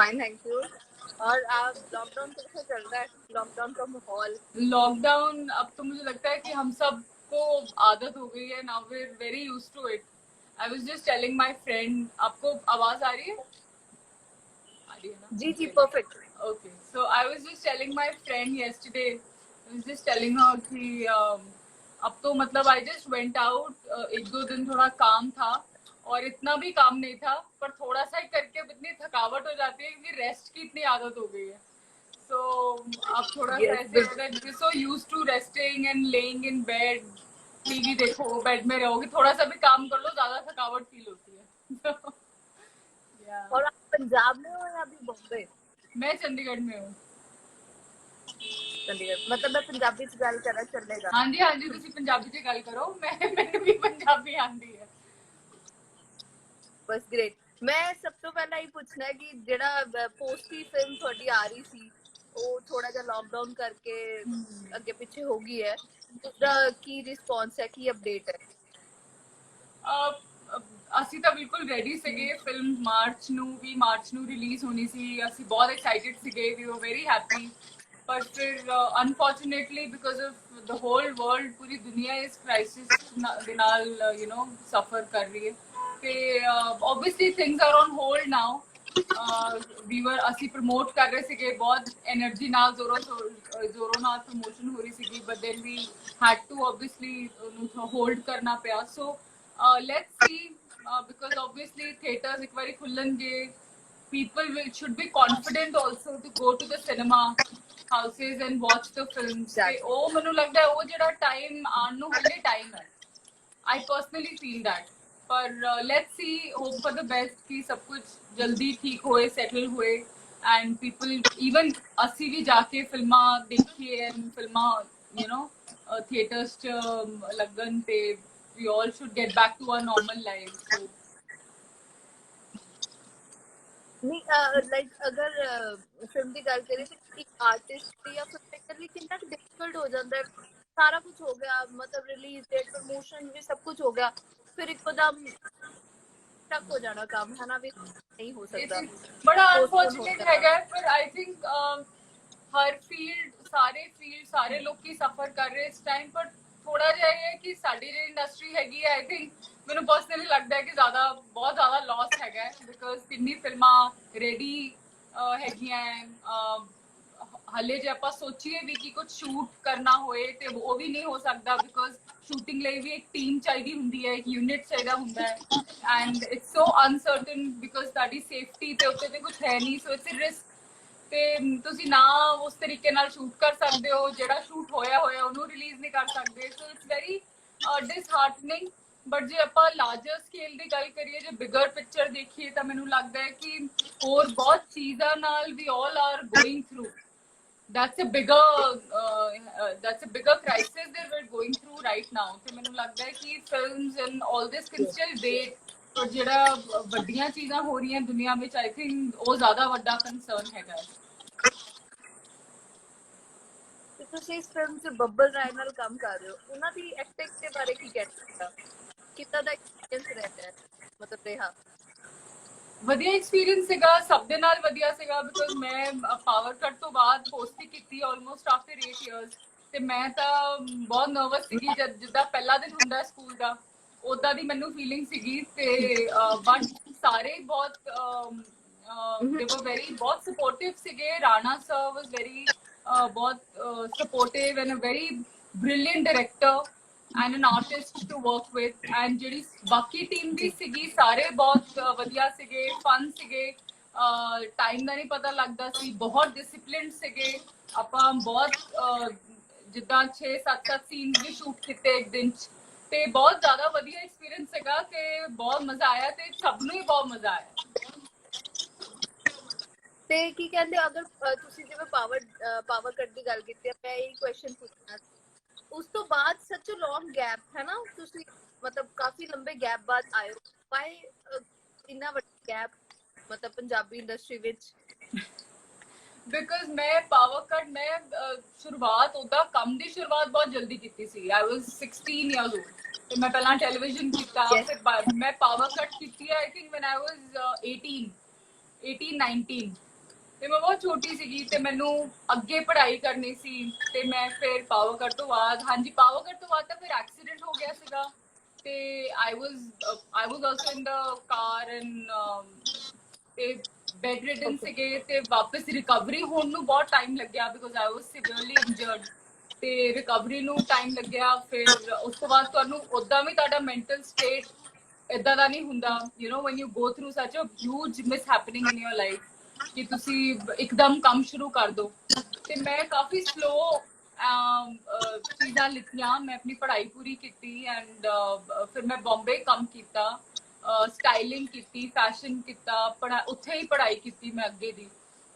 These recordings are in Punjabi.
Fine thank you. और आप लॉकडाउन कैसा चल रहा है? लॉकडाउन का माहौल? लॉकडाउन अब तो मुझे लगता है कि हम सब को आदत हो गई है, now we are very used to it. I was just telling my friend, आपको आवाज आ रही है? आ रही है ना? जी जी perfect. Okay, so I was just telling my friend yesterday, I was just telling her कि अब तो मतलब I just went out, एक दो दिन थोड़ा काम था और इतना भी काम नहीं था, पर थोड़ा सा ही करके इतनी थकावट हो जाती है क्योंकि रेस्ट की इतनी आदत हो गई है। So अब थोड़ा सा ऐसे होता है, we're so used to resting and laying in bed, TV देखो, बेड में रहोगे, थोड़ा सा भी काम कर लो ज्यादा थकावट फील होती है। yeah. और आप पंजाब में हो या अभी बॉम्बे? मैं चंडीगढ़ में हूँ। चंडीगढ़ मतलब मैं पंजाबी च गल करा चलेगा? हाँ जी तुसी पंजाबी च गल करो, मैनू भी पंजाबी आंदी है। बस ग्रेट। मैं सब तो पहला ही पूछना है कि जेड़ा पोस्टी फिल्म थोड़ी आ रही सी वो थोड़ा जा लॉकडाउन करके अगे पीछे हो गई है, उसका की रिस्पांस है, की अपडेट है? ਅਸੀਂ ਤਾਂ ਬਿਲਕੁਲ ਰੈਡੀ ਸੀਗੇ, ਫਿਲਮ ਮਾਰਚ ਨੂੰ ਰਿਲੀਜ਼ ਹੋਣੀ ਸੀ, ਅਸੀਂ ਬਹੁਤ ਐਕਸਾਈਟਿਡ ਸੀਗੇ, ਵੀ ਵਰ ਵੈਰੀ ਹੈਪੀ। ਪਰ ਫਿਰ unfortunately because of the whole world, ਪੂਰੀ ਦੁਨੀਆ ਇਸ ਕ੍ਰਾਈਸਿਸ ਦੇ ਨਾਲ ਸਫਰ ਕਰ ਰਹੀ ਹੈ, ਤੇ obviously things are on hold now. ਅਸੀਂ ਪ੍ਰਮੋਟ ਕਰ ਰਹੇ ਸੀਗੇ ਬਹੁਤ એનર્ਜੀ ਨਾਲ, ਜ਼ੋਰੋਂ ਨਾਲ ਪ੍ਰਮੋਸ਼ਨ ਹੋ ਰਹੀ ਸੀਗੀ, but then we had to obviously ਉਹਨੂੰ ਹੋਲਡ ਕਰਨਾ ਪਿਆ। ਸੋ let's see, because obviously theaters ek bari khullange, people should be confident also to go to the cinema houses and watch the films, te oh manu lagda hai oh jehda time aanu nu halle time hai, I personally feel that। पर let's see, hope for the best कि सब कुछ जल्दी ठीक होए, settle हुए, and people even ਅਸੀਂ ਵੀ ਜਾके फिल्मा देखिए and फिल्मा theaters च लगन, ते we all should get back to our normal lives। So नहीं लाइक अगर फिल्म की गल करें तो एक आर्टिस्ट या फिल्म मेकर लिए कितना डिफिकल्ट हो जाता है, सारा कुछ हो गया, मतलब रिलीज डेट प्रमोशन भी सब कुछ हो गया, फिर एकदम स्टक हो जाना काम है ना, भी नहीं हो सकता, बड़ा अनफॉर्चुनेट है। पर आई थिंक हर फील्ड सारे लोग की सफर कर रहे इस टाइम पर। थोड़ा जिहा है कि साडी जो इंडस्ट्री हैगी है, आई थिंक मैनू पर्सनली लगता है कि बहुत ज्यादा लॉस है, बिकॉज किन्नी फिल्मां रेडी हैगियां हले जे ਆਪਾਂ सोचिए भी कि कुछ शूट करना होए ते वो भी नहीं हो सकता, बिकॉज शूटिंग ਲਈ भी एक टीम चाहिए ਹੁੰਦੀ है, एक यूनिट चाहिए ਹੁੰਦਾ है, and it's so uncertain because ਤੁਹਾਡੀ ਸੇਫਟੀ ਤੇ ਉੱਤੇ ਤੇ ਕੁਝ ਹੈ ਨਹੀਂ, ਸੋ ਇਟਸ ਅ ਰਿਸਕ। ਤੇ ਤੁਸੀਂ ਨਾ ਉਸ ਤਰੀਕੇ ਨਾਲ ਸ਼ੂਟ ਕਰ ਸਕਦੇ ਹੋ, ਜਿਹੜਾ ਸ਼ੂਟ ਹੋਇਆ ਉਹਨੂੰ ਰਿਲੀਜ਼ ਨਹੀਂ ਕਰ ਸਕਦੇ, ਸੋ ਇਟਸ ਵੈਰੀ ਡਿਸਹਾਰਟਨਿੰਗ। ਬਟ ਜੇ ਆਪਾਂ ਲਾਰਜਰ ਸਕੇਲ ਦੀ ਗੱਲ ਕਰੀਏ, ਜੇ ਬਿਗਰ ਪਿਕਚਰ ਦੇਖੀਏ, ਤਾਂ ਮੈਨੂੰ ਲੱਗਦਾ ਹੈ ਕਿ ਹੋਰ ਬਹੁਤ ਚੀਜ਼ਾਂ ਨਾਲ ਵੀ all are going through, that's a bigger crisis that we're going through right now। ਤੇ ਮੈਨੂੰ ਲੱਗਦਾ ਹੈ ਕਿ films and all this can still wait, ਪਰ ਜਿਹੜਾ ਵੱਡੀਆਂ ਚੀਜ਼ਾਂ ਹੋ ਰਹੀਆਂ ਦੁਨੀਆ ਵਿੱਚ, I think ਉਹ ਜ਼ਿਆਦਾ ਵੱਡਾ concern ਹੈਗਾ। ਤੇ ਤੁਸੀਂ ਇਸ ਫਿਲਮ 'ਚ ਬੱਬਲ ਰਾਏ ਨਾਲ ਕੰਮ ਕਰ ਰਹੇ ਹੋ, ਉਹਨਾਂ ਦੀ ਐਕਟਿੰਗ ਦੇ ਬਾਰੇ ਕੀ ਕਹਿਣਾ, ਕਿੱਦਾਂ ਦਾ ਐਕਸਪੀਰੀਅੰਸ ਰਹਿੰਦਾ ਹੈ, ਮਤਲਬ ਰਿਹਾ? ਵਧੀਆ ਐਕਸਪੀਰੀਅੰਸ ਸੀਗਾ, ਸਭ ਦੇ ਨਾਲ ਵਧੀਆ ਸੀਗਾ, ਬਿਕੋਜ਼ ਮੈਂ ਪਾਵਰ ਕੱਟ ਤੋਂ ਬਾਅਦ ਪੋਸਟ ਹੀ ਕੀਤੀ ਆਲਮੋਸਟ ਆਫਟਰ 8 ਇਅਰਸ, ਤੇ ਮੈਂ ਤਾਂ ਬਹੁਤ ਨਰਵਸ ਸੀਗੀ, ਜਿੱਦਾਂ ਪਹਿਲਾ ਦਿਨ ਹੁੰਦਾ ਸਕੂਲ ਦਾ, ਉਦਾਂ ਦੀ ਮੈਨੂੰ ਫੀਲਿੰਗ ਸੀਗੀ। ਤੇ ਬਟ ਸਾਰੇ ਬਹੁਤ they were very ਬਹੁਤ ਸਪੋਰਟਿਵ ਸੀਗੇ। ਰਾਣਾ ਸਰ ਵਾਸ ਵੈਰੀ ਬਹੁਤ supportive and a very brilliant director and an artist to work with, and ਜਿਹੜੀ ਬਾਕੀ ਟੀਮ ਵੀ ਸੀਗੀ, ਸਾਰੇ ਬਹੁਤ ਵਧੀਆ ਸੀਗੇ, ਫਨ ਸੀਗੇ, ਟਾਈਮ ਦਾ ਨਹੀਂ ਪਤਾ ਲੱਗਦਾ ਸੀ, ਬਹੁਤ ਡਿਸਿਪਲਿਨਡ ਸੀਗੇ। ਆਪਾਂ ਬਹੁਤ ਜਿੱਦਾਂ 6-7 ਸੀਨਸ ਵੀ ਸ਼ੂਟ ਕੀਤੇ ਇੱਕ ਦਿਨ 'ਚ, ਤੇ ਬਹੁਤ ਜ਼ਿਆਦਾ ਵਧੀਆ ਐਕਸਪੀਰੀਅੰਸ ਸੀਗਾ, ਤੇ ਬਹੁਤ ਮਜ਼ਾ ਆਇਆ, ਤੇ ਸਭ ਨੂੰ ਹੀ ਬਹੁਤ ਮਜ਼ਾ ਆਇਆ। ਤੇ ਕੀ ਕਹਿੰਦੇ, ਅਗਰ ਤੁਸੀਂ ਜਿਵੇਂ ਪਾਵਰ ਕੱਟ ਦੀ ਗੱਲ ਕੀਤੀ, ਮੈਂ ਇਹ ਕੁਐਸਚਨ ਪੁੱਛਣਾ, ਉਸ ਤੋਂ ਬਾਅਦ ਸੱਚ ਲੌਂਗ ਗੈਪ ਹੈ ਨਾ, ਤੁਸੀਂ ਮਤਲਬ ਕਾਫੀ ਲੰਬੇ ਗੈਪ ਬਾਅਦ ਆਏ ਹੋ, ਵਾਈ ਇੰਨਾ ਵੱਡਾ ਗੈਪ ਮਤਲਬ ਪੰਜਾਬੀ ਇੰਡਸਟਰੀ ਵਿੱਚ? ਬਿਕਾਜ਼ ਮੈਂ ਪਾਵਰ ਕੱਟ, ਮੈਂ ਸ਼ੁਰੂਆਤ ਉਹਦਾ ਕੰਮ ਦੀ ਸ਼ੁਰੂਆਤ ਬਹੁਤ ਜਲਦੀ ਕੀਤੀ ਸੀ। ਆਈ ਵਾਸ 16 ਇਅਰਸ ਓਲਡ, ਤੇ ਮੈਂ ਪਹਿਲਾਂ ਟੈਲੀਵਿਜ਼ਨ ਕੀਤਾ, ਫਿਰ ਮੈਂ ਪਾਵਰ ਕੱਟ ਕੀਤੀ, ਆਈ ਥਿੰਕ ਵੈਨ ਆਈ ਵਾਸ 18 19। ਤੇ ਮੈਂ ਬਹੁਤ ਛੋਟੀ ਸੀਗੀ ਤੇ ਮੈਨੂੰ ਅੱਗੇ ਪੜ੍ਹਾਈ ਕਰਨੀ ਸੀ ਤੇ ਮੈਂ ਫਿਰ ਪਾਵਰਕਟ ਤੋਂ ਬਾਅਦ, ਹਾਂਜੀ ਪਾਵਰਕਟ ਤੋਂ ਬਾਅਦ ਤਾਂ ਫਿਰ ਐਕਸੀਡੈਂਟ ਹੋ ਗਿਆ ਸੀਗਾ ਤੇ I was also in the car and ਤੇ ਬੈਡ ਰਿਡਨ ਓਕੇ ਸੀਗੇ ਤੇ ਵਾਪਸ ਰਿਕਵਰੀ ਹੋਣ ਨੂੰ ਬਹੁਤ ਟਾਈਮ ਲੱਗਿਆ because I was severely injured ਤੇ ਰਿਕਵਰੀ ਨੂੰ ਟਾਈਮ ਲੱਗਿਆ। ਫਿਰ ਉਸ ਤੋਂ ਬਾਅਦ ਤੁਹਾਨੂੰ ਉਦਾਂ ਵੀ ਤੁਹਾਡਾ ਮੈਂਟਲ ਸਟੇਟ ਇਦਾਂ ਦਾ ਨਹੀਂ ਹੁੰਦਾ when you go through such a huge mishappening in your life ਕਿ ਤੁਸੀਂ ਇੱਕਦਮ ਕੰਮ ਸ਼ੁਰੂ ਕਰ ਦੋ ਤੇ ਮੈਂ ਕਾਫੀ ਸਲੋ ਚੀਜ਼ਾਂ ਲਿੱਤੀਆਂ। ਮੈਂ ਆਪਣੀ ਪੜ੍ਹਾਈ ਪੂਰੀ ਕੀਤੀ ਐਂਡ ਫਿਰ ਮੈਂ ਬੰਬੇ ਕੰਮ ਕੀਤਾ, ਸਟਾਈਲਿੰਗ ਕੀਤੀ, ਫੈਸ਼ਨ ਕੀਤਾ, ਉੱਥੇ ਹੀ ਪੜ੍ਹਾਈ ਕੀਤੀ ਮੈਂ ਅੱਗੇ ਦੀ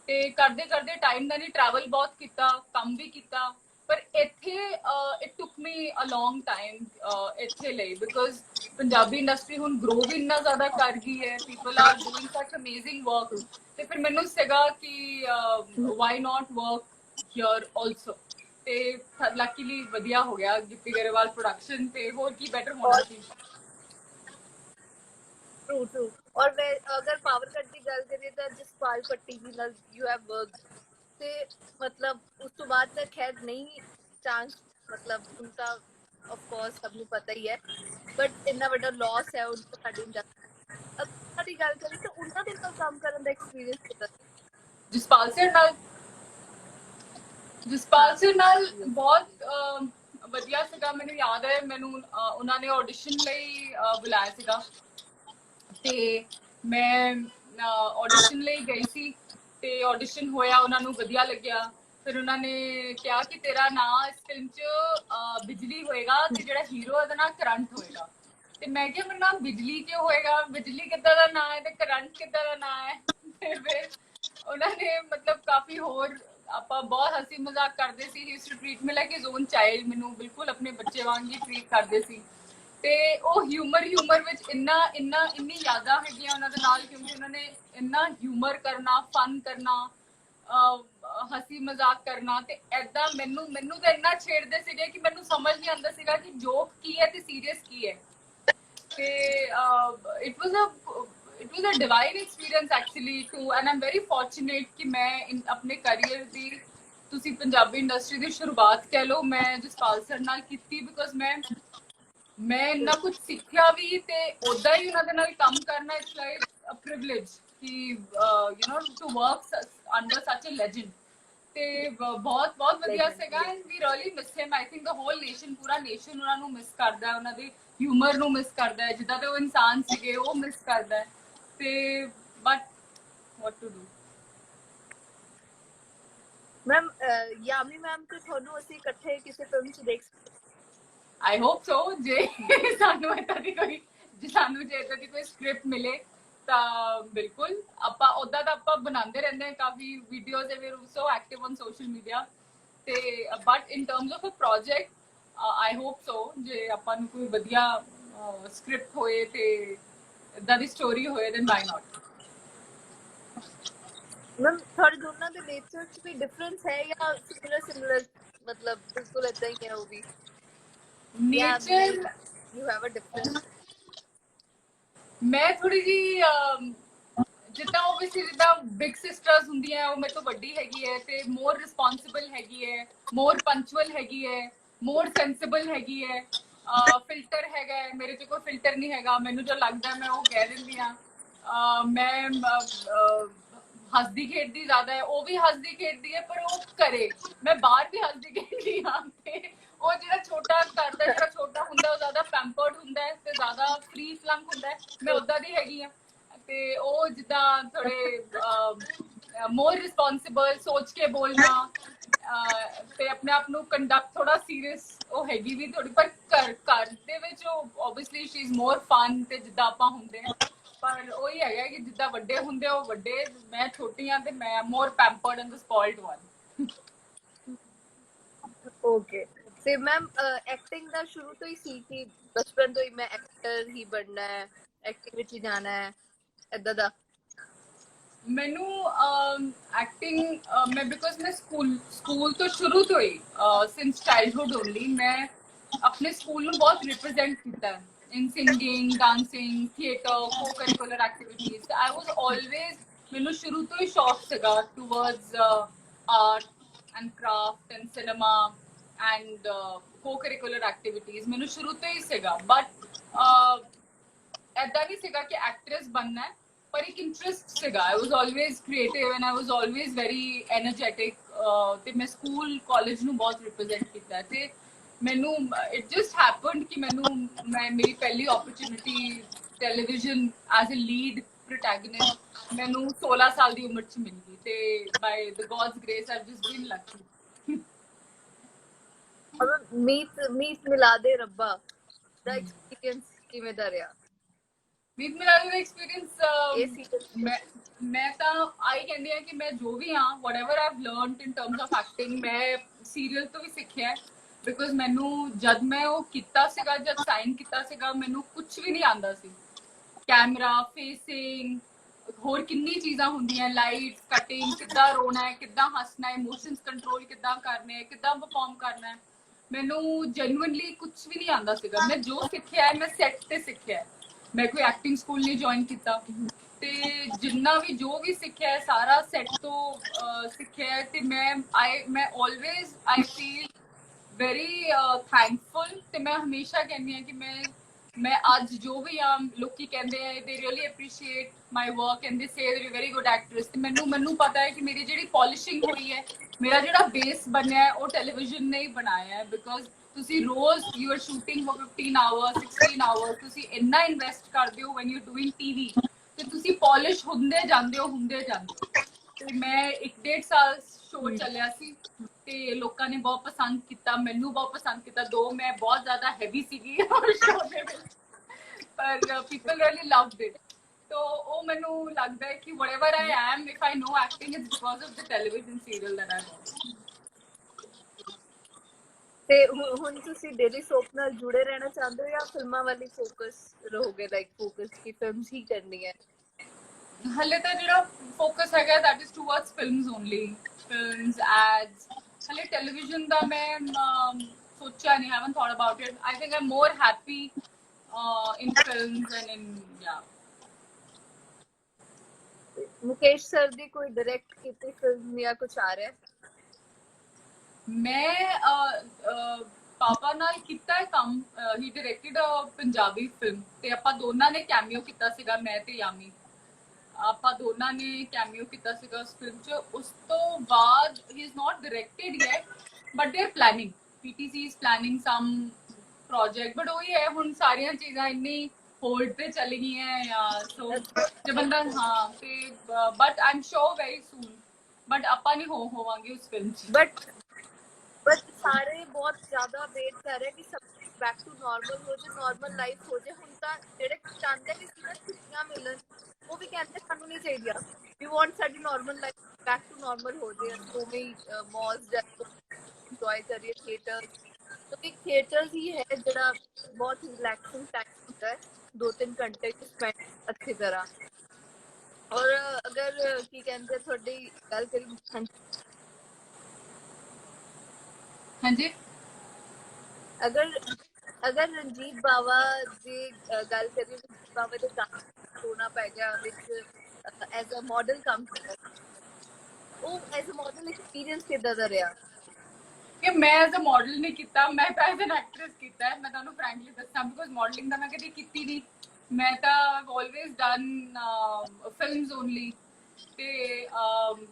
ਤੇ ਕਰਦੇ ਕਰਦੇ ਟਾਈਮ ਦਾ ਨਹੀਂ ਟਰੈਵਲ ਬਹੁਤ ਕੀਤਾ, ਕੰਮ ਵੀ ਕੀਤਾ ਪਰ ਇੱਥੇ it took me a long time ਇੱਥੇ ਲਈ ਬਿਕੋਜ਼ ਪੰਜਾਬੀ ਇੰਡਸਟਰੀ ਹੁਣ ਗਰੋ ਵੀ ਇੰਨਾ ਜ਼ਿਆਦਾ ਕਰ ਗਈ ਹੈ, people are doing such amazing work ਤੇ ਫਿਰ ਮੈਨੂੰ ਸੀਗਾ ਕਿ why not work here also ਤੇ ਲੱਕੀਲੀ ਵਧੀਆ ਹੋ ਗਿਆ ਗਿੱਪੀ ਗਰੇਵਾਲ ਪ੍ਰੋਡਕਸ਼ਨ ਤੇ ਹੋਰ ਕੀ ਬੈਟਰ ਹੋਣਾ और ਸੀ। ट्रू ट्रू और मैं अगर पावर कट की गल करिए तो जसपाल भट्टी जी नाल यू हैव वर्क ते मतलब उस तो बाद तो खैर नहीं चांस मतलब उनका ऑफ कोर्स सबको पता ही है बट इतना बड़ा लॉस है उनको साडी इंडस्ट्री अगर दी गल करिए तो उन्हां दे नाल काम करन दा एक्सपीरियंस कितना ਜਸਪਾਲ ਸਿੰਘ ਨਾਲ ਜਸਪਾਲ हाँ ਸਿੰਘ ਨਾਲ ਬਹੁਤ ਵਧੀਆ ਸੀਗਾ। ਮੈਨੂੰ ਯਾਦ ਹੈ ਮੈਨੂੰ ਉਹਨਾਂ ਨੇ ਆਡੀਸ਼ਨ ਲਈ ਬੁਲਾਇਆ ਸੀਗਾ ਤੇ ਮੈਂ ਆਡੀਸ਼ਨ ਲਈ ਗਈ ਸੀ ਤੇ ਆਡੀਸ਼ਨ ਹੋਇਆ, ਉਹਨਾਂ ਨੂੰ ਵਧੀਆ ਲੱਗਿਆ। ਫਿਰ ਉਹਨਾਂ ਨੇ ਕਿਹਾ ਕਿ ਤੇਰਾ ਨਾਂ ਇਸ ਫਿਲਮ 'ਚ ਬਿਜਲੀ ਹੋਏਗਾ ਤੇ ਜਿਹੜਾ ਹੀਰੋ ਉਹਦਾ ਨਾਂ ਕਰੰਟ ਹੋਏਗਾ ਤੇ ਮੈਂ ਕਿਹਾ ਮੇਰਾ ਨਾਮ ਬਿਜਲੀ ਕਿਉਂ ਹੋਏਗਾ, ਬਿਜਲੀ ਕਿੱਦਾਂ ਦਾ ਨਾਂ ਹੈ ਤੇ ਕਰੰਟ ਕਿੱਦਾਂ ਦਾ ਨਾਂ ਹੈ ਤੇ ਫਿਰ ਉਹਨਾਂ ਨੇ ਮਤਲਬ ਕਾਫੀ ਹੋਰ ਆਪਾਂ ਬਹੁਤ ਹਸੀ ਮਜ਼ਾਕ ਕਰਦੇ ਸੀ। He to treat me like his own child, ਮੈਨੂੰ ਬਿਲਕੁਲ ਆਪਣੇ ਬੱਚੇ ਵਾਂਗ ਹੀ ਟ੍ਰੀਟ ਕਰਦੇ ਸੀ ਤੇ ਉਹ ਹਿਊਮਰ ਵਿੱਚ ਇੰਨੀ ਯਾਦਾਂ ਹੈਗੀਆਂ ਉਹਨਾਂ ਦੇ ਨਾਲ ਕਿਉਂਕਿ ਉਹਨਾਂ ਨੇ ਇੰਨਾ ਹਿਊਮਰ ਕਰਨਾ, ਫਨ ਕਰਨਾ, ਹਸੀ ਮਜ਼ਾਕ ਕਰਨਾ ਤੇ ਐਦਾਂ ਮੈਨੂੰ ਤਾਂ ਇੰਨਾ ਛੇੜਦੇ ਸੀਗੇ ਕਿ ਮੈਨੂੰ ਸਮਝ ਨਹੀਂ ਆਉਂਦਾ ਸੀਗਾ ਕਿ ਜੋਕ ਕੀ ਹੈ ਤੇ ਸੀਰੀਅਸ ਕੀ ਹੈ ਤੇ it was a divine experience actually too and I'm very fortunate ਕਿ ਮੈਂ ਆਪਣੇ ਕੈਰੀਅਰ ਦੀ ਤੁਸੀਂ ਪੰਜਾਬੀ ਇੰਡਸਟਰੀ ਦੀ ਸ਼ੁਰੂਆਤ ਕਹਿ ਲਓ ਮੈਂ ਜਸਪਾਲ ਸਰ ਨਾਲ ਕੀਤੀ ਬਿਕੋਜ਼ ਮੈਂ ਇੰਨਾ ਕੁਝ ਸਿੱਖਿਆ ਵੀ ਤੇ ਉਦਾਂ ਹੀ ਉਹਨਾਂ ਦੇ ਨਾਲ ਕੰਮ ਕਰਨਾ ਇਟਸ ਲਾਈਕ ਅ ਪ੍ਰਿਵਿਲੇਜ ਕਿ to work under such a legend ਤੇ ਬਹੁਤ ਬਹੁਤ ਵਧੀਆ ਸੀਗਾ and we really miss him. I think the whole nation, ਪੂਰਾ ਨੇਸ਼ਨ ਉਹਨਾਂ ਨੂੰ ਮਿਸ ਕਰਦਾ ਹੈ, ਉਹਨਾਂ ਦੇ ਹਿਊਮਰ ਨੂੰ ਮਿਸ ਕਰਦਾ ਹੈ, ਜਿੱਦਾਂ ਦੇ ਉਹ ਇਨਸਾਨ ਸੀਗੇ ਉਹ ਮਿਸ ਕਰਦਾ ਹੈ ਤੇ but what to do. Ma'am Yami ma'am तो ਤੁਹਾਨੂੰ ਅਸੀਂ ਇਕੱਠੇ ਕਿਸੇ ਫਿਲਮ 'ਚ ਦੇਖ ਆਈ ਹੋਪ ਸੋ ਜੇ ਸਾਨੂੰ ਏਦਾਂ ਦੀ ਕੋਈ ਸਾਨੂੰ ਜੇ ਏਦਾਂ ਦੀ ਕੋਈ ਸਕ੍ਰਿਪਟ ਮਿਲੇ ਤਾਂ ਬਿਲਕੁਲ ਆਪਾਂ ਉਦਾਂ ਤਾਂ ਆਪਾਂ ਬਣਾਉਂਦੇ ਰਹਿੰਦੇ ਹਾਂ ਕਾਫੀ videos and we are so active on social media ਤੇ but in terms of a project I hope so ਜੇ ਆਪਾਂ ਨੂੰ ਕੋਈ ਵਧੀਆ ਸਕ੍ਰਿਪਟ ਹੋਏ ਤੇ ਇਦਾਂ ਦੀ ਸਟੋਰੀ ਹੋਏ ਦੈਨ ਵਾਈ ਨਾਟ। मैम थोड़े दोनों के नेचर च भी डिफरेंस है या सिमिलर सिमिलर मतलब बिल्कुल इतना ही है वो भी या nature you have a difference ਮੈਂ ਥੋੜੀ ਜੀ ਜਿੱਦਾਂ ਓਬਵੀਅਸਲੀ ਜਿੱਦਾਂ ਬਿਗ ਸਿਸਟਰਸ ਹੁੰਦੀਆਂ ਉਹ ਮੇਰੇ ਤੋਂ ਵੱਡੀ ਹੈਗੀ ਹੈ ਤੇ ਮੋਰ ਰਿਸਪੌਂਸਿਬਲ ਹੈਗੀ ਹੈ, ਮੋਰ ਪੰਚੁਅਲ ਹੈਗੀ ਹੈ, ਮੋਰ ਸੈਂਸਿਬਲ ਹੈਗੀ ਹੈ, ਫਿਲਟਰ ਹੈਗਾ ਮੇਰੇ 'ਚ ਕੋਈ ਫਿਲਟਰ ਨਹੀਂ ਹੈਗਾ, ਮੈਨੂੰ ਜੋ ਲੱਗਦਾ ਮੈਂ ਉਹ ਕਹਿ ਦਿੰਦੀ ਹਾਂ। ਮੈਂ ਹੱਸਦੀ ਖੇਡਦੀ ਜ਼ਿਆਦਾ ਹੈ, ਉਹ ਵੀ ਹੱਸਦੀ ਖੇਡਦੀ ਹੈ ਪਰ ਉਹ ਕਰੇ ਮੈਂ ਬਾਹਰ ਵੀ ਹੱਸਦੀ ਖੇਡਦੀ ਹਾਂ ਤੇ ਉਹ ਜਿਹੜਾ ਛੋਟਾ ਘਰ ਦਾ ਜਿਹੜਾ ਛੋਟਾ ਹੁੰਦਾ ਉਹ ਜ਼ਿਆਦਾ ਪੈਂਪਰਡ ਹੁੰਦਾ ਹੈ ਤੇ ਜ਼ਿਆਦਾ ਫ੍ਰੀ ਫਲੰਕ ਹੁੰਦਾ ਹੈ, ਮੈਂ ਉਦਾਂ ਦੀ ਹੈਗੀ ਹਾਂ ਤੇ ਉਹ ਜਿੱਦਾਂ ਥੋੜੇ ਮੋਰ ਰਿਸਪੌਂਸਿਬਲ ਸੋਚ ਕੇ ਬੋਲਣਾ ਤੇ ਆਪਣੇ ਆਪ ਨੂੰ ਕੰਡਕਟ ਥੋੜਾ ਸੀਰੀਅਸ ਉਹ ਹੈਗੀ ਵੀ ਥੋੜੀ ਪਰ ਘਰ ਦੇ ਵਿੱਚ ਉਹ obviously she is more fun ਤੇ ਜਿੱਦਾਂ ਆਪਾਂ ਹੁੰਦੇ ਹਾਂ ਪਰ ਉਹੀ ਹੈਗਾ ਕਿ ਜਿੱਦਾਂ ਵੱਡੇ ਹੁੰਦੇ ਉਹ ਵੱਡੇ, ਮੈਂ ਛੋਟੀ ਹਾਂ ਤੇ ਮੈਂ more pampered and the spoiled one. Okay ਤੇ ਮੈਮ ਐਕਟਿੰਗ ਦਾ ਸ਼ੁਰੂ ਤੋਂ ਹੀ ਸੀ ਕਿ ਬਚਪਨ ਤੋਂ ਹੀ ਮੈਂ ਐਕਟਰ ਹੀ ਬਣਨਾ ਹੈ ਐਕਟਿੰਗ ਵਿੱਚ ਹੀ ਜਾਣਾ ਹੈ ਇਦਾਂ ਦਾ ਮੈਨੂੰ ਐਕਟਿੰਗ ਮੈਂ ਬਿਕੋਜ਼ ਮੈਂ ਸਕੂਲ ਤੋਂ ਸ਼ੁਰੂ ਤੋਂ ਹੀ ਸਿੰਸ ਚਾਈਲਡਹੁੱਡ ਓਨਲੀ ਮੈਂ ਆਪਣੇ ਸਕੂਲ ਨੂੰ ਬਹੁਤ ਰਿਪਰੈਜ਼ੈਂਟ ਕੀਤਾ in singing, dancing, theatre, co curricular activities. I was always ਮੈਨੂੰ ਸ਼ੁਰੂ ਤੋਂ ਹੀ ਸ਼ੌਕ ਸੀਗਾ towards art and craft and cinema and co curricular activities ਮੈਨੂੰ ਸ਼ੁਰੂ ਤੋਂ ਹੀ ਸੀਗਾ ਬਟ ਐਦਾਂ ਨਹੀਂ ਸੀਗਾ ਕਿ ਐਕਟਰੈਸ ਬਣਨਾ ਹੈ ਪਰ ਇੱਕ ਇੰਟਰਸਟ ਸੀਗਾ I was always creative and I was always very energetic ਤੇ ਮੈਂ ਸਕੂਲ ਕਾਲਜ ਨੂੰ ਬਹੁਤ ਰਿਪਰੈਜ਼ੈਂਟ ਕੀਤਾ ਤੇ ਮੈਨੂੰ ਇਟ ਜਸਟ ਹੈਪਨਡ ਕਿ ਮੇਰੀ ਪਹਿਲੀ opportunity television as a lead protagonist ਮੈਨੂੰ 16 ਸਾਲ ਦੀ ਉਮਰ 'ਚ ਮਿਲ ਗਈ ਤੇ by the God's grace I've just been lucky ਮੀਤ ਮਿਲਾ ਦੇ ਰੱਬਾ ਦਾ ਐਕਸਪੀਰੀਅੰਸ ਕਿਵੇਂ ਦਾ ਰਿਹਾ ਮੀਤ ਮਿਲਾਦ ਦਾ ਐਕਸਪੀਰੀਅੰਸ ਇਹ ਸੀਜ਼ਨ ਮੈਂ ਤਾਂ ਆਈ ਕਹਿੰਦੀ ਆ ਕਿ ਮੈਂ ਜੋ ਵੀ ਹਾਂ whatever I've learned in terms of acting ਮੈਂ ਸੀਰੀਅਲ ਤੋਂ ਵੀ ਸਿੱਖਿਆ ਬਿਕੋਜ਼ ਮੈਨੂੰ ਜਦ ਮੈਂ ਉਹ ਕੀਤਾ ਸੀਗਾ ਜਦ ਸਾਈਨ ਕੀਤਾ ਸੀਗਾ ਮੈਨੂੰ ਕੁਝ ਵੀ ਨਹੀਂ ਆਉਂਦਾ ਸੀ ਕੈਮਰਾ ਫੇਸਿੰਗ ਹੋਰ ਕਿੰਨੀ ਚੀਜ਼ਾਂ ਹੁੰਦੀਆਂ ਲਾਈਟ ਕਟਿੰਗ ਕਿੱਦਾਂ ਰੋਣਾ ਹੈ ਕਿੱਦਾਂ ਹੱਸਣਾ ਹੈ ਇਮੋਸ਼ਨਸ ਕੰਟਰੋਲ ਕਿੱਦਾਂ ਕਰਨੇ ਹੈ ਕਿੱਦਾਂ ਪਰਫਾਰਮ ਕਰਨਾ ਹੈ ਮੈਨੂੰ ਜੈਨੂਇਨਲੀ ਕੁਝ ਵੀ ਨਹੀਂ ਆਉਂਦਾ ਸੀਗਾ ਮੈਂ ਜੋ ਸਿੱਖਿਆ ਹੈ ਮੈਂ ਸੈੱਟ ਤੇ ਸਿੱਖਿਆ ਹੈ ਮੈਂ ਕੋਈ ਐਕਟਿੰਗ ਸਕੂਲ ਨਹੀਂ ਜੁਆਇਨ ਕੀਤਾ ਤੇ ਜਿੰਨਾ ਵੀ ਜੋ ਵੀ ਸਿੱਖਿਆ ਹੈ ਸਾਰਾ ਸੈੱਟ ਤੋਂ ਸਿੱਖਿਆ ਹੈ ਤੇ ਮੈਂ always I feel very thankful ਤੇ ਮੈਂ ਹਮੇਸ਼ਾ ਕਹਿੰਦੀ ਹਾਂ ਕਿ ਮੈਂ ਅੱਜ ਜੋ ਵੀ ਆ ਲੋਕੀ ਕਹਿੰਦੇ ਆ they really appreciate my work and they say you very good actress ਤੇ ਮੈਨੂੰ ਪਤਾ ਹੈ ਕਿ ਮੇਰੀ ਜਿਹੜੀ ਪਾਲਿਸ਼ਿੰਗ ਹੋਈ ਹੈ ਮੇਰਾ ਜਿਹੜਾ ਬੇਸ ਬਣਿਆ ਹੈ ਉਹ ਟੈਲੀਵਿਜ਼ਨ ਨੇ ਹੀ ਬਣਾਇਆ ਹੈ ਬਿਕੋਜ਼ ਤੁਸੀਂ ਰੋਜ਼ you are shooting for 15 hours 16 hours ਤੁਸੀਂ ਇੰਨਾ ਇਨਵੈਸਟ ਕਰਦੇ ਹੋ ਵੈਨ ਯੂ ਡੂਇੰਗ ਟੀਵੀ ਤੇ ਤੁਸੀਂ ਪਾਲਿਸ਼ ਹੁੰਦੇ ਜਾਂਦੇ ਹੋ ਤੇ ਮੈਂ 1.5 ਸਾਲ ਸ਼ੋਅ ਚੱਲਿਆ ਸੀ ਤੇ ਲੋਕਾਂ ਨੇ ਬਹੁਤ ਪਸੰਦ ਕੀਤਾ ਮੈਨੂੰ ਬਹੁਤ ਪਸੰਦ ਕੀਤਾ ਦੋ ਮੈਂ ਬਹੁਤ ਜ਼ਿਆਦਾ ਹੈਵੀ ਸੀਗੀ ਸ਼ੋਅ ਦੇ ਵਿੱਚ ਪਰ ਪੀਪਲ ਰੀਅਲੀ ਲਵਡ ਇਟ तो वो मैनू लगता है कि whatever I am if I know acting it's because of the television serial that I watch ਤੇ ਹੁਣ ਤੁਸੀਂ ਡੇਲੀ ਸੋਪ ਨਾਲ ਜੁੜੇ ਰਹਿਣਾ ਚਾਹੁੰਦੇ ਹੋ ਜਾਂ ਫਿਲਮਾਂ ਵਾਲੀ ਫੋਕਸ ਰਹੋਗੇ ਲਾਈਕ ਫੋਕਸ ਕੀ ਫਿਲਮਸ ਹੀ ਕਰਨੀ ਹੈ ਹਲੇ ਤਾਂ ਜਿਹੜਾ ਫੋਕਸ ਹੈਗਾ that is towards films only films ads ਹਲੇ ਟੈਲੀਵਿਜ਼ਨ ਦਾ ਮੈਂ ਸੋਚਿਆ ਨਹੀਂ haven't thought about it I think I'm more happy in films and in yeah Mukesh sir ਦੀ ਕੋਈ ਡਾਇਰੈਕਟ ਕੀਤੀ ਫਿਲਮ ਜਾਂ ਕੁਝ ਆ ਰਿਹਾ ਮੈਂ ਪਾਪਾ ਨਾਲ ਕੀਤਾ ਹੈ ਕੰਮ ਹੀ ਡਾਇਰੈਕਟਡ ਅ ਪੰਜਾਬੀ ਫਿਲਮ ਤੇ ਆਪਾਂ ਦੋਨਾਂ ਨੇ ਕੈਮੀਓ ਕੀਤਾ ਸੀਗਾ ਮੈਂ ਤੇ ਯਾਮੀ ਆਪਾਂ ਦੋਨਾਂ ਨੇ ਕੈਮੀਓ ਕੀਤਾ ਸੀਗਾ ਉਸ ਫਿਲਮ 'ਚ ਉਸ ਤੋਂ ਬਾਅਦ he is not directed yet but they are planning PTC is planning some project but ਉਹੀ ਹੈ ਹੁਣ ਸਾਰੀਆਂ ਚੀਜ਼ਾਂ ਇੰਨੀ ਹੋਲਡ ਤੇ ਚਲੀ ਗਈਆਂ ਜਾਂ ਸੋ ਜੇ ਬੰਦਾ ਹਾਂ ਤੇ but I am sure very soon but ਆਪਾਂ ਨਹੀਂ ਹੋਵਾਂਗੇ ਉਸ ਫਿਲਮ 'ਚ बट सारे बहुत ज्यादा वेट कर रहे हैं कि सब बैक टू नॉर्मल हो जाए नॉर्मल लाइफ हो जाए ਹੁਣ ਤਾਂ ਜਿਹੜੇ ਚਾਹੁੰਦੇ ਵੀ ਸੀ ਨਾ ਛੁੱਟੀਆਂ ਮਿਲਣ ਉਹ ਵੀ ਕਹਿੰਦੇ ਸਾਨੂੰ ਨਹੀਂ ਚਾਹੀਦੀਆਂ ਵੀ ਵਾਂਟ ਸਾਡੀ normal life back to normal ਹੋ ਜਾਏ ਉਵੇਂ ਮੌਜ ਜਾਏ ਇੰਜੋਏ ਕਰੀਏ ਥੀਏਟਰ ਕਿਉਂਕਿ ਥੀਏਟਰ ਹੀ ਹੈ ਜਿਹੜਾ ਬਹੁਤ ਰਿਲੈਕਸਿੰਗ ਟਾਈਮ ਹੁੰਦਾ ਹੈ 2-3 ਘੰਟੇ ਸਪੈਂਡ ਅੱਛੀ ਤਰ੍ਹਾਂ ਔਰ ਅਗਰ ਕੀ ਕਹਿੰਦੇ ਤੁਹਾਡੀ ਗੱਲ ਕਰੀ ਹਾਂਜੀ ਅਗਰ ਅਗਰ ਰਣਜੀਤ ਬਾਵਾ ਦੀ ਗੱਲ ਕਰੀਏ ਰਣਜੀਤ ਬਾਵਾ ਦੇ ਕੰਮ ਹੋਣਾ ਪੈ ਗਿਆ ਵਿੱਚ ਐਜ਼ ਅ ਮਾਡਲ ਕੰਮ ਕੀਤਾ ਉਹ ਐਜ਼ ਅ ਮਾਡਲ ਐਕਸਪੀਰੀਅੰਸ ਕਿੱਦਾਂ ਦਾ ਰਿਹਾ ਕਿ ਮੈਂ ਐਜ਼ ਅ ਮਾਡਲ ਨਹੀਂ ਕੀਤਾ ਮੈਂ ਤਾਂ ਐਜ਼ ਐਨ ਐਕਟਰੈਸ ਕੀਤਾ ਹੈ ਮੈਂ ਤੁਹਾਨੂੰ ਫ੍ਰੈਂਕਲੀ ਦੱਸਾਂ ਬਿਕੋਜ਼ ਮਾਡਲਿੰਗ ਤਾਂ ਮੈਂ ਕਦੀ ਕੀਤੀ ਨਹੀਂ ਮੈਂ ਤਾਂ ਆਲਵੇਜ਼ ਡਨ ਫਿਲਮਸ ਓਨਲੀ ਤੇ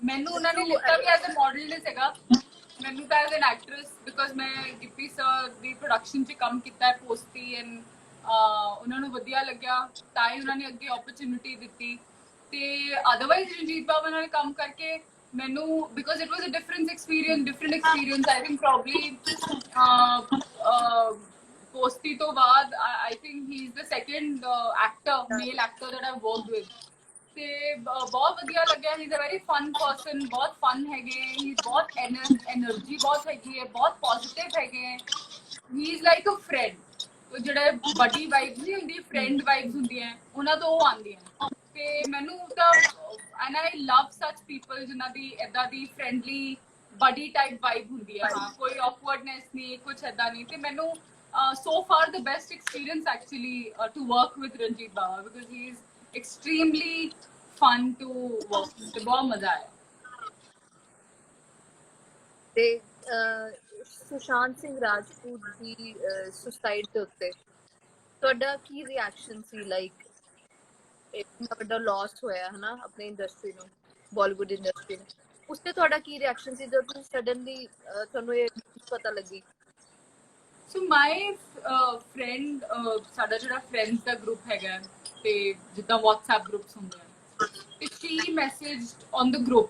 ਮੈਨੂੰ ਉਹਨਾਂ ਨੇ ਲਿੱਤਾ ਵੀ ਐਜ਼ ਅ ਮਾਡਲ ਨਹੀਂ ਸੀਗਾ ਮੈਨੂੰ ਤਾਂ ਐਜ਼ ਐਨ ਐਕਟਰੈਸ ਬਿਕੋਜ਼ ਮੈਂ ਗਿੱਪੀ ਸਰ ਦੀ ਪ੍ਰੋਡਕਸ਼ਨ 'ਚ ਕੰਮ ਕੀਤਾ ਹੈ ਪੋਸਤੀ ਐਂਡ ਉਹਨਾਂ ਨੂੰ ਵਧੀਆ ਲੱਗਿਆ ਤਾਂ ਹੀ ਉਹਨਾਂ ਨੇ ਅੱਗੇ ਓਪਰਚ्युनिटी ਦਿੱਤੀ ਤੇ ਅਦਰਵਾਈਜ਼ ਰਣਜੀਤ ਬਾਵਾ ਨਾਲ ਕੰਮ ਕਰਕੇ ਮੈਨੂੰ because it was a different experience I think probably Posti ਤੋਂ ਬਾਅਦ I think he is the second actor male actor that I worked with ਤੇ ਬਹੁਤ ਵਧੀਆ ਲੱਗਿਆ he is a very fun person ਬਹੁਤ ਫਨ ਹੈਗੇ ਹੀ ਬਹੁਤ એનર્ਜੀ ਬਹੁਤ ਹੈਗੀ ਹੈ ਬਹੁਤ ਪੋਜ਼ਿਟਿਵ ਹੈਗੇ he is like a friend ਉਹ ਜਿਹੜੇ ਬਡੀ ਵਾਈਬਸ ਨਹੀਂ ਹੁੰਦੀ ਫਰੈਂਡ ਵਾਈਬਸ ਹੁੰਦੀਆਂ ਉਹਨਾਂ ਤੋਂ ਉਹ ਆਉਂਦੀਆਂ ਤੇ ਮੈਨੂੰ ਤਾਂ ਐਂਡ ਆਈ ਲਵ ਸੱਚ ਪੀਪਲ ਜਿਨ੍ਹਾਂ ਦੀ ਇਦਾਂ ਦੀ ਫਰੈਂਡਲੀ ਬਡੀ ਟਾਈਪ ਵਾਈਬ ਹੁੰਦੀ ਹੈ ਹਾਂ ਕੋਈ ਔਕਵਰਡਨੈਸ ਨਹੀਂ ਕੁਝ ਇਦਾਂ ਨਹੀਂ ਤੇ ਮੈਨੂੰ so far the best experience actually to work with Ranjit Bawa because he is extremely fun to work ਤੇ ਬਹੁਤ ਮਜ਼ਾ ਆਇਆ ਤੇ ਸੁਸ਼ਾਂਤ ਸਿੰਘ ਰਾਜਪੂਤ ਦੀ ਸੁਸਾਈਡ ਦੇ ਉੱਤੇ ਤੁਹਾਡਾ ਕੀ ਰਿਐਕਸ਼ਨ ਸੀ ਲਾਈਕ ਇੰਨਾ ਵੱਡਾ ਲਾਸ ਹੋਇਆ ਹਨਾ ਆਪਣੀ ਇੰਡਸਟਰੀ ਨੂੰ ਬਾਲੀਵੁੱਡ ਇੰਡਸਟਰੀ ਨੂੰ ਉਸ ਤੇ ਤੁਹਾਡਾ ਕੀ ਰਿਐਕਸ਼ਨ ਸੀ ਜਦੋਂ ਤੁਸੀਂ ਸਡਨਲੀ ਤੁਹਾਨੂੰ ਇਹ ਪਤਾ ਲੱਗੀ ਸੋ ਮਾਈ ਫਰੈਂਡ ਸਾਡਾ ਜਿਹੜਾ ਫਰੈਂਡਸ ਦਾ ਗਰੁੱਪ ਹੈਗਾ ਤੇ ਜਿੱਦਾਂ WhatsApp ਗਰੁੱਪਸ ਹੁੰਦੇ ਆ ਤੇ she messaged on the group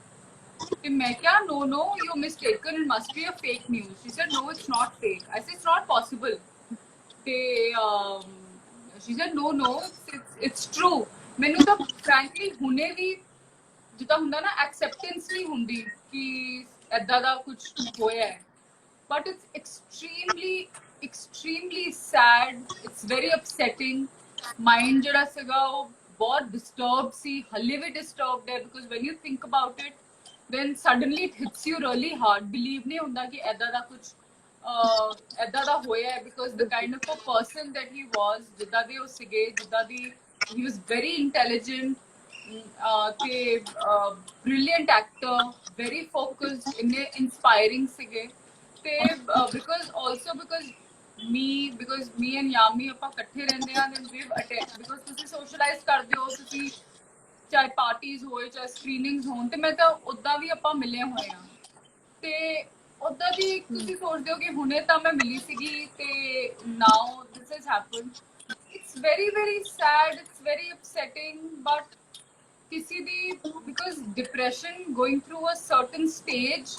ਤੇ ਮੈਂ ਕਿਹਾ no you mistaken it must be a fake news she said no it's not fake I said it's not possible ਤੇ she said no it's true ਮੈਨੂੰ ਤਾਂ frankly ਹੁਣੇ ਵੀ ਜਿੱਦਾਂ ਹੁੰਦਾ ਨਾ ਐਕਸੈਪਟੈਂਸ ਨਹੀਂ ਹੁੰਦੀ ਕਿ ਏਦਾਂ ਦਾ ਕੁਝ ਹੋਇਆ ਹੈ but it's extremely sad it's very upsetting mind ਜਿਹੜਾ ਸੀਗਾ ਉਹ ਬਹੁਤ disturbed ਸੀ ਹਲੇ ਵੀ disturbed ਹੈ because when you think about it then suddenly it hits you really hard believe ਨਹੀਂ ਹੁੰਦਾ ਕਿ ਏਦਾਂ ਦਾ ਕੁਝ ਏਦਾਂ ਦਾ ਹੋਇਆ ਹੈ because the kind of a person that he was ਜਿੱਦਾਂ ਦੇ ਉਹ ਸੀਗੇ ਜਿੱਦਾਂ ਦੀ he was very intelligent ਤੇ brilliant actor very focused ਇੰਨੇ inspiring ਸੀਗੇ ਤੇ because me and Yami ਆਪਾਂ ਇਕੱਠੇ ਰਹਿੰਦੇ ਆ then we've attend because ਤੁਸੀਂ socialize ਕਰਦੇ ਹੋ ਤੁਸੀਂ ਚਾਹੇ ਪਾਰਟੀਜ਼ ਹੋਏ ਚਾਹੇ ਸਕਰੀਨਿੰਗਸ ਹੋਣ ਤੇ ਮੈਂ ਤਾਂ ਉਦਾਂ ਵੀ ਆਪਾਂ ਮਿਲੇ ਹੋਏ ਆ ਤੇ ਉਦਾਂ ਦੀ ਤੁਸੀਂ ਸੋਚਦੇ ਹੋ ਕਿ ਹੁਣੇ ਤਾਂ ਮੈਂ ਮਿਲੀ ਸੀਗੀ ਤੇ now this has happened it's very sad it's very upsetting but ਕਿਸੇ ਦੀ because depression going through a certain stage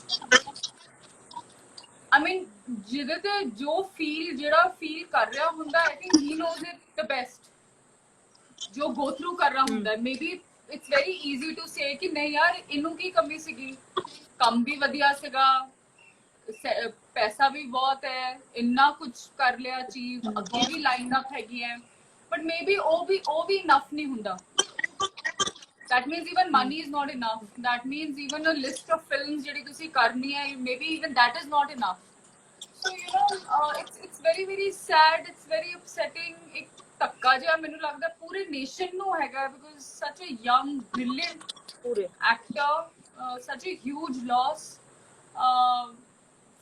I mean ਜਿਹਦੇ ਤੇ ਜੋ ਜਿਹੜਾ ਫੀਲ ਕਰ ਰਿਹਾ ਹੁੰਦਾ I think he knows it the best ਜੋ go through ਕਰ ਰਿਹਾ ਹੁੰਦਾ maybe it's very easy to say ਕਿ ਨਹੀਂ ਯਾਰ ਇਹਨੂੰ ਕੀ ਕਮੀ ਸੀਗੀ ਕੰਮ ਵੀ ਵਧੀਆ ਸੀਗਾ ਪੈਸਾ ਵੀ ਬਹੁਤ ਹੈ ਇੰਨਾ ਕੁਝ ਕਰ ਲਿਆ ਅਚੀਵ ਅੱਗੇ ਵੀ ਲਾਈਨ ਅਪ ਹੈਗੀ ਹੈ but maybe ਉਹ ਵੀ enough ਨਹੀਂ ਹੁੰਦਾ that means even money is not enough that means even a list of films ਜਿਹੜੀ ਤੁਸੀਂ ਕਰਨੀ ਹੈ maybe even that is not enough so you know it's very sad it's very upsetting ਇੱਕ ਧੱਕਾ ਜਿਹਾ ਮੈਨੂੰ ਲੱਗਦਾ ਪੂਰੇ ਨੇਸ਼ਨ ਨੂੰ ਹੈਗਾ because such a young brilliant ਪੂਰੇ actor such a huge loss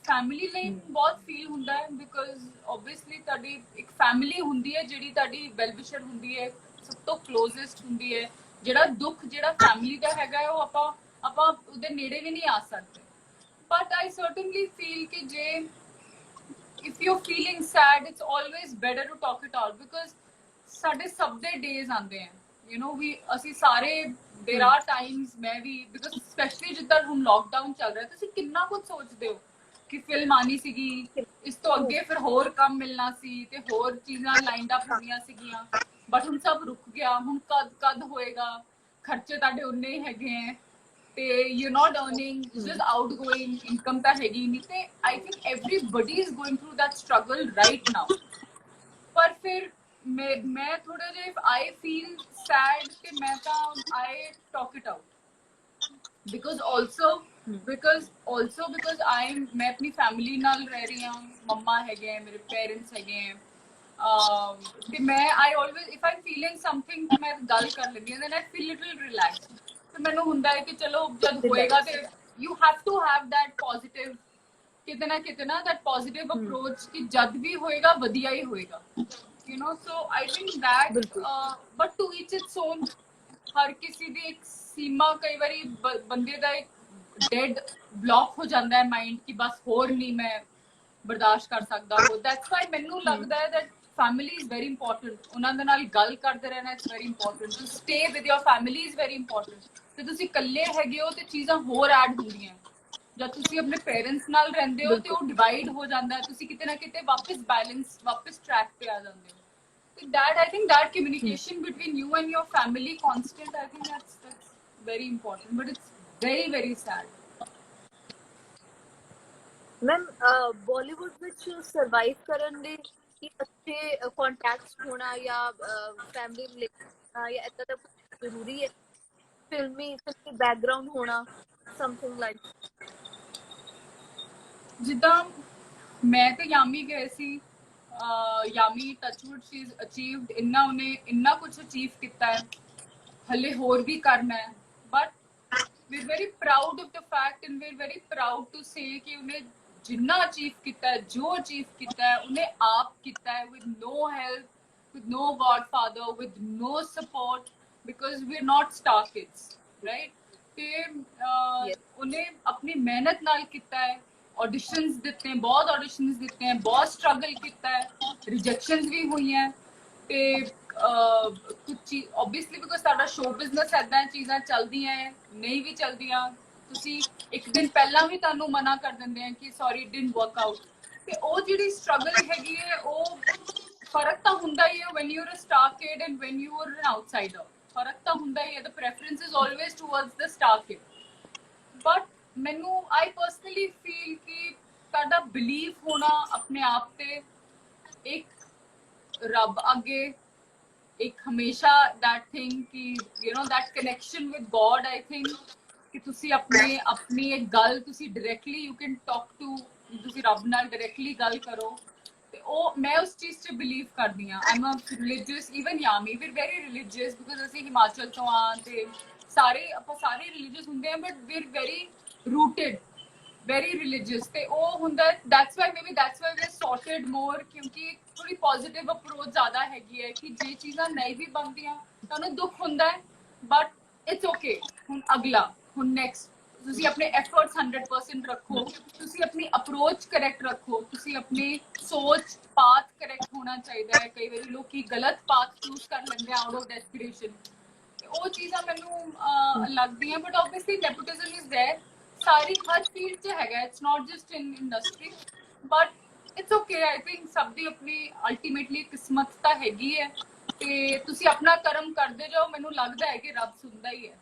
family ਲਈ ਬਹੁਤ ਫੀਲ ਹੁੰਦਾ ਹੈ because obviously ਤੁਹਾਡੀ ਇੱਕ ਫੈਮਿਲੀ ਹੁੰਦੀ ਹੈ ਜਿਹੜੀ ਤੁਹਾਡੀ ਵੈਲ ਵਿਸ਼ਰ ਹੁੰਦੀ ਹੈ ਸਭ ਤੋਂ ਕਲੋਜ਼ੈਸਟ ਹੁੰਦੀ ਹੈ ਜਿਹੜਾ ਦੁੱਖ ਜਿਹੜਾ ਫੈਮਿਲੀ ਦਾ ਹੈਗਾ ਉਹ ਆਪਾਂ ਉਹਦੇ ਨੇੜੇ ਵੀ ਨਹੀਂ ਆ ਸਕਦੇ but I certainly feel ਕਿ ਜੇ if you're feeling sad it's always better to talk it out because ਸਾਡੇ ਸਭ ਦੇ days ਆਉਂਦੇ ਆ you know ਅਸੀਂ ਸਾਰੇ there are times ਮੈਂ ਵੀ because especially ਜਿੱਦਾਂ ਹੁਣ lockdown ਚੱਲ ਰਿਹਾ ਤੁਸੀਂ ਕਿੰਨਾ ਕੁਝ ਸੋਚਦੇ ਹੋ ਕਿ ਫਿਲਮ ਆਣੀ ਸੀਗੀ ਇਸ ਤੋਂ ਅੱਗੇ ਫਿਰ ਹੋਰ ਕੰਮ ਮਿਲਣਾ ਸੀ ਤੇ ਹੋਰ ਚੀਜ਼ਾਂ ਲਾਈਨਡ ਅਪ ਹੋਣੀਆਂ ਸੀਗੀਆਂ ਬਟ ਹੁਣ ਸਭ ਰੁਕ ਗਿਆ ਹੁਣ ਕਦ ਹੋਏਗਾ ਖਰਚੇ ਤੁਹਾਡੇ ਉਨੇ ਹੀ ਹੈਗੇ ਹੈ ਤੇ you not earning just outgoing income ਤਾਂ ਹੈਗੀ ਨਹੀਂ ਤੇ I think everybody is going through that struggle right now ਪਰ ਫਿਰ ਮੈਂ ਥੋੜਾ ਜਿਹਾ ਇਫ ਆਈ ਫੀਲ ਸੈਡ ਤੇ ਮੈਂ ਤਾਂ I talk it out because ਮੈਂ ਆਪਣੀ ਫੈਮਿਲੀ ਨਾਲ ਰਹਿ ਰਹੀ ਹਾਂ ਮੰਮਾ ਹੈਗੇ ਮੇਰੇ ਪੇਰੈਂਟਸ ਹੈਗੇ ਤੇ ਮੈਂ I always if I'm feeling something ਤੇ ਮੈਂ ਗੱਲ ਕਰ ਲੈਂਦੀ ਹਾਂ then I feel little relaxed ਤੇ ਮੈਨੂੰ ਹੁੰਦਾ ਹੈ ਕਿ ਚਲੋ ਜਦ ਹੋਏਗਾ ਤੇ you have to have that positive ਕਿਤੇ ਨਾ that positive approach ਕਿ ਜਦ ਵੀ ਹੋਏਗਾ ਵਧੀਆ ਹੀ ਹੋਏਗਾ you know so I think that but to each its own ਹਰ ਕਿਸੇ ਦੀ ਇੱਕ ਸੀਮਾ ਕਈ ਵਾਰੀ ਬੰਦੇ ਦਾ ਇੱਕ ਡੈਡ ਬਲੌਕ ਹੋ ਜਾਂਦਾ ਹੈ ਮਾਈਂਡ ਕਿ ਬਸ ਹੋਰ ਨਹੀਂ ਮੈਂ ਬਰਦਾਸ਼ਤ ਕਰ ਸਕਦਾ ਹੋ ਦੈਟਸ ਵਾਈ ਮੈਨੂੰ ਲੱਗਦਾ ਹੈ that family is very important ਉਹਨਾਂ ਦੇ ਨਾਲ ਗੱਲ ਕਰਦੇ ਰਹਿਣਾ it's very important to stay with your family is very important ਤੇ ਤੁਸੀਂ ਇਕੱਲੇ ਹੈਗੇ ਹੋ ਤੇ ਚੀਜ਼ਾਂ ਹੋਰ ਐਡ ਹੁੰਦੀਆਂ ਜਦ ਤੁਸੀਂ ਆਪਣੇ ਪੇਰੈਂਟਸ ਨਾਲ ਰਹਿੰਦੇ ਹੋ ਤੇ ਉਹ ਡਿਵਾਈਡ ਹੋ ਜਾਂਦਾ ਹੈ ਤੁਸੀਂ ਕਿਤੇ ਨਾ ਕਿਤੇ ਵਾਪਸ ਟਰੈਕ ਤੇ ਆ ਜਾਂਦੇ ਹੋ that I think that communication between you and your family constant I think that's very important but it's very sad ma'am Bollywood ਵਿੱਚ ਸਰਵਾਈਵ ਕਰਨ ਲਈ ਕੀ ਅੱਛੇ ਕੰਟੈਕਟਸ ਹੋਣਾ ਜਾਂ ਫੈਮਿਲੀ ਰਿਲੇਸ਼ਨ ਜਾਂ ਇਦਾਂ ਦਾ ਕੁਝ ਜ਼ਰੂਰੀ ਹੈ ਫਿਲਮੀ ਬੈਕਗ੍ਰਾਉਂਡ ਹੋਣਾ ਸਮਥਿੰਗ ਲਾਈਕ ਜਿੱਦਾਂ ਮੈਂ ਤੇ ਯਾਮੀ ਗਏ ਸੀ Yami touchwood she is achieved ਇੰਨਾ ਕੁਝ ਅਚੀਵ ਕੀਤਾ ਹੈ हले होर भी करना है, but we're very proud of the fact and we're very proud to say कि उन्हें जिन्ना अचीव किया है, जो अचीव किया है उन्हें आप किया है with no help, with no godfather, with no support, because we're not star kids, right? ਤੇ उन्हें अपनी मेहनत नाल किया है, ऑडिशंस दिते हैं, बहुत ऑडिशंस दिते हैं, बहुत स्ट्रगल किया है, रिजेक्शंस भी हुई हैं ਤੇ ਕੁਝ ਚੀਜ਼ ਆਬਵੀਅਸਲੀ ਬਿਕਾਜ਼ ਸਾਡਾ ਸ਼ੋਅ ਬਿਜ਼ਨਸ ਐਦਾਂ ਚੀਜ਼ਾਂ ਚੱਲਦੀਆਂ ਹੈ, ਨਹੀਂ ਵੀ ਚੱਲਦੀਆਂ, ਤੁਸੀਂ ਇੱਕ ਦਿਨ ਪਹਿਲਾਂ ਵੀ ਤੁਹਾਨੂੰ ਮਨਾ ਕਰ ਦਿੰਦੇ ਆ ਕਿ sorry it didn't work out. ਤੇ ਉਹ ਜਿਹੜੀ ਸਟਰਗਲ ਹੈਗੀ ਹੈ ਉਹ ਫਰਕ ਤਾਂ ਹੁੰਦਾ ਹੀ ਹੈ when you're a star kid and when you are an outsider, ਫਰਕ ਤਾਂ ਹੁੰਦਾ ਹੀ ਹੈ। the preference is always towards the star kid, but ਮੈਨੂੰ I personally feel ਕਿ ਤੁਹਾਡਾ ਬਿਲੀਵ ਹੋਣਾ ਆਪਣੇ ਆਪ ਤੇ, ਇੱਕ ਰੱਬ ਅੱਗੇ एक हमेशा that thing कि you know that connection with God, I think कि तुसी अपने अपनी एक गल तुसी directly you can talk to, तुसी रब नाल directly गल करो, ते ओ मैं उस चीज च बिलीव करदी हां। I'm a religious, even Yami we're very religious because ਅਸੀਂ ਹਿਮਾਚਲ ਤੋਂ ਆ ਤੇ ਸਾਰੇ ਆਪਾਂ ਸਾਰੇ religious ਹੁੰਦੇ ਆ, but we're very rooted, very religious, ਤੇ ਉਹ ਹੁੰਦਾ that's why maybe that's why we're sorted more, ਕਿਉਂਕਿ थोड़ी पॉजिटिव अप्रोच ज्यादा हैगी है कि जे चीज़ां नहीं भी बनदियां ਤੁਹਾਨੂੰ ਦੁੱਖ ਹੁੰਦਾ ਹੈ, बट इट्स ओके, ਹੁਣ ਅਗਲਾ, ਹੁਣ ਨੈਕਸਟ ਤੁਸੀਂ ਆਪਣੇ ਐਫਰਟਸ 100% ਰੱਖੋ, ਤੁਸੀਂ ਆਪਣੀ ਅਪਰੋਚ ਕਰੈਕਟ ਰੱਖੋ, ਤੁਸੀਂ ਆਪਣੀ ਸੋਚ ਪਾਥ ਕਰੈਕਟ ਹੋਣਾ ਚਾਹੀਦਾ ਹੈ। ਕਈ ਵਾਰੀ ਲੋਕੀ ਗਲਤ ਪਾਥ ਚੂਜ਼ ਕਰ ਲੈਂਦੇ ਆ ਆਊਟ ਆਫ ਡੈਸਪੀਰੇਸ਼ਨ, ਉਹ ਚੀਜ਼ਾਂ ਮੈਨੂੰ ਲੱਗਦੀਆਂ, but obviously nepotism is there, ਸਾਰੀ ਹਰ ਫੀਲਡ 'ਚ ਹੈਗਾ, it's not just in industry, but it's okay. I think सब दी अपनी अल्टीमेटली किस्मत ਤਾਂ ਹੈਗੀ ਹੈ, ਤੇ ਤੁਸੀਂ ਆਪਣਾ ਕਰਮ ਕਰਦੇ ਜਾਓ, ਮੈਨੂੰ ਲੱਗਦਾ ਹੈ ਕਿ ਰੱਬ ਸੁਣਦਾ ਹੀ ਹੈ।